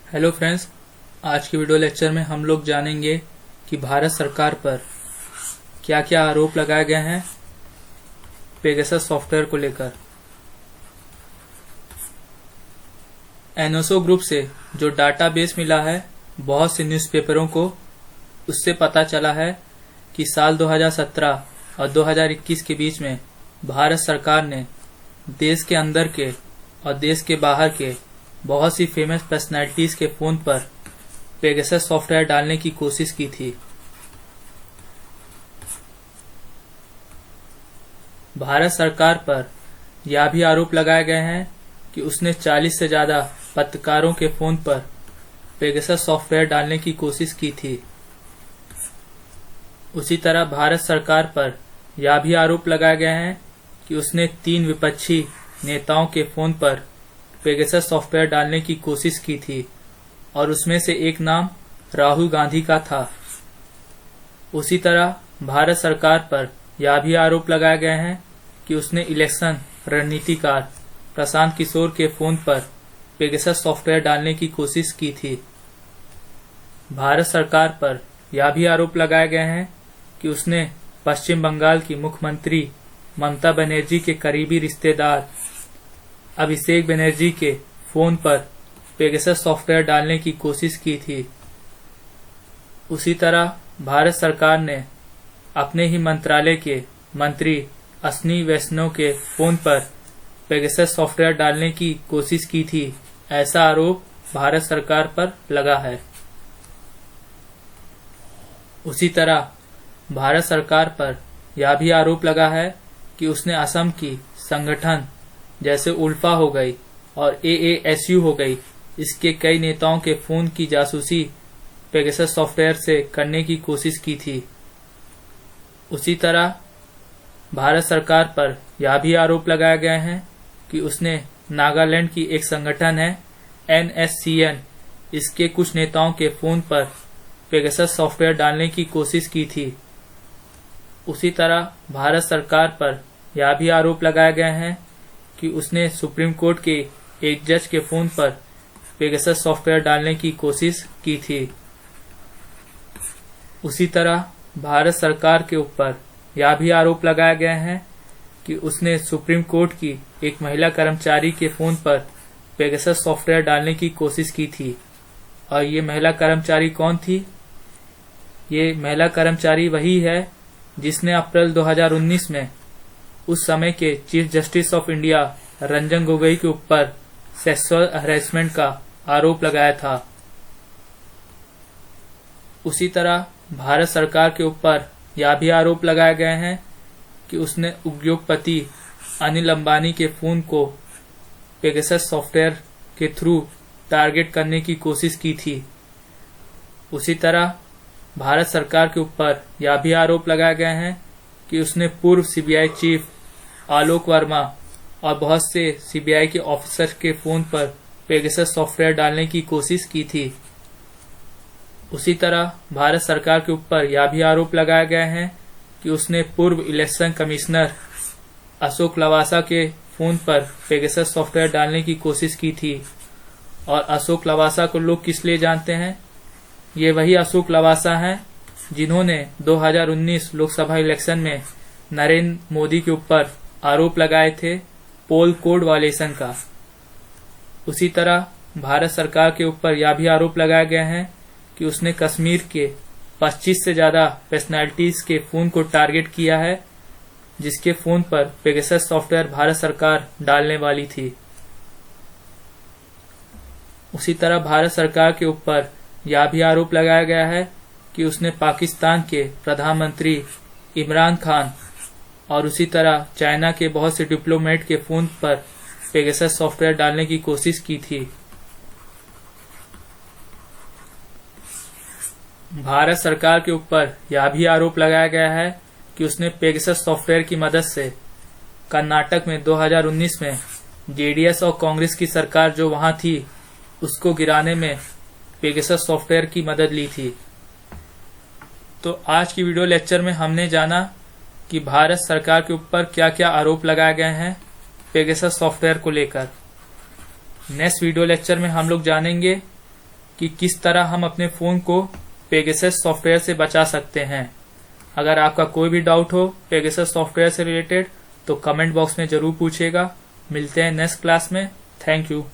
Hello friends, आज के video lecture में हम लोग जानेंगे कि भारत सरकार पर क्या क्या आरोप लगाए गए हैं पेगासस सॉफ्टवेयर को लेकर। एनोसो ग्रुप से जो डाटाबेस मिला है बहुत से न्यूज़पेपरों को, उससे पता चला है कि साल 2017 और 2021 के बीच में भारत सरकार ने देश के अंदर के और देश के बाहर के बहुत सी फेमस पर्सनैलिटीज के फोन पर पेगासस सॉफ्टवेयर डालने की कोशिश की थी। भारत सरकार पर यह भी आरोप लगाए गए हैं कि उसने 40 से ज्यादा पत्रकारों के फोन पर पेगासस सॉफ्टवेयर डालने की कोशिश की थी। उसी तरह भारत सरकार पर यह भी आरोप लगाए गए हैं कि उसने 3 विपक्षी नेताओं के फोन पर पेगासस सॉफ्टवेयर डालने की कोशिश की थी और उसमें से एक नाम राहुल गांधी का था। उसी तरह भारत सरकार पर यह भी आरोप लगाए गए हैं कि उसने इलेक्शन रणनीतिकार प्रशांत किशोर के फोन पर पेगासस सॉफ्टवेयर डालने की कोशिश की थी। भारत सरकार पर यह भी आरोप लगाए गए हैं कि उसने पश्चिम बंगाल की मुख्यमंत्री ममता बनर्जी के करीबी रिश्तेदार अभिषेक बनर्जी के फोन पर पेगासस सॉफ्टवेयर डालने की कोशिश की थी। उसी तरह भारत सरकार ने अपने ही मंत्रालय के मंत्री अश्विनी वैष्णव के फोन पर पेगासस सॉफ्टवेयर डालने की कोशिश की थी, ऐसा आरोप भारत सरकार पर लगा है। उसी तरह भारत सरकार पर यह भी आरोप लगा है कि उसने असम की संगठन जैसे उल्फा हो गई और AASU हो गई, इसके कई नेताओं के फोन की जासूसी पेगासस सॉफ्टवेयर से करने की कोशिश की थी। उसी तरह भारत सरकार पर यह भी आरोप लगाए गए हैं कि उसने नागालैंड की एक संगठन है NSCN, इसके कुछ नेताओं के फोन पर पेगासस सॉफ्टवेयर डालने की कोशिश की थी। उसी तरह भारत सरकार पर यह भी आरोप लगाए गए हैं कि उसने सुप्रीम कोर्ट के एक जज के फोन पर पेगासस सॉफ्टवेयर डालने की कोशिश की थी। उसी तरह भारत सरकार के ऊपर यह भी आरोप लगाए गए हैं कि उसने सुप्रीम कोर्ट की एक महिला कर्मचारी के फोन पर पेगासस सॉफ्टवेयर डालने की कोशिश की थी। और ये महिला कर्मचारी कौन थी? ये महिला कर्मचारी वही है जिसने अप्रैल 2019 में उस समय के chief justice of India Ranjan Gogoi के ऊपर सेक्सुअल हैरेसमेंट का आरोप लगाया था। उसी तरह भारत सरकार के ऊपर यह भी आरोप लगाए गए हैं कि उसने उद्योगपति अनिल अंबानी के फोन को पेगासस सॉफ्टवेयर के थ्रू टारगेट करने की कोशिश की थी। उसी तरह भारत सरकार के ऊपर यह भी आरोप लगाए गए हैं कि उसने पूर्व CBI चीफ आलोक वर्मा और बहुत से CBI के ऑफिसर के फोन पर पेगासस सॉफ्टवेयर डालने की कोशिश की थी। उसी तरह भारत सरकार के ऊपर यह भी आरोप लगाए गए हैं कि उसने पूर्व इलेक्शन कमिश्नर अशोक लवासा के फोन पर पेगासस सॉफ्टवेयर डालने की कोशिश की थी। और अशोक लवासा को लोग किस लिए जानते हैं? ये वही अशोक लवासा हैं जिन्होंने 2019 लोकसभा इलेक्शन में नरेंद्र मोदी के ऊपर आरोप लगाए थे पोल कोड वायलेशन का। उसी तरह भारत सरकार के ऊपर यह भी आरोप लगाए गए हैं कि उसने कश्मीर के 25 से ज्यादा पर्सनैलिटीज के फोन को टारगेट किया है, जिसके फोन पर पेगासस सॉफ्टवेयर भारत सरकार डालने वाली थी। उसी तरह भारत सरकार के ऊपर यह भी आरोप लगाया गया है कि उसने पाकिस्तान के प्रधानमंत्री इमरान खान और उसी तरह चाइना के बहुत से डिप्लोमेट के फोन पर पेगासस सॉफ्टवेयर डालने की कोशिश की थी। भारत सरकार के ऊपर यह भी आरोप लगाया गया है कि उसने पेगासस सॉफ्टवेयर की मदद से कर्नाटक में 2019 में JDS और कांग्रेस की सरकार जो वहां थी उसको गिराने में पेगासस सॉफ्टवेयर की मदद ली थी। तो आज की वीडियो लेक्चर में हमने जाना कि भारत सरकार के ऊपर क्या क्या आरोप लगाए गए हैं पेगासस सॉफ्टवेयर को लेकर। नेक्स्ट वीडियो लेक्चर में हम लोग जानेंगे कि किस तरह हम अपने फ़ोन को पेगासस सॉफ्टवेयर से बचा सकते हैं। अगर आपका कोई भी डाउट हो पेगासस सॉफ्टवेयर से रिलेटेड तो कमेंट बॉक्स में ज़रूर पूछिएगा। मिलते हैं नेक्स्ट क्लास में। Thank you.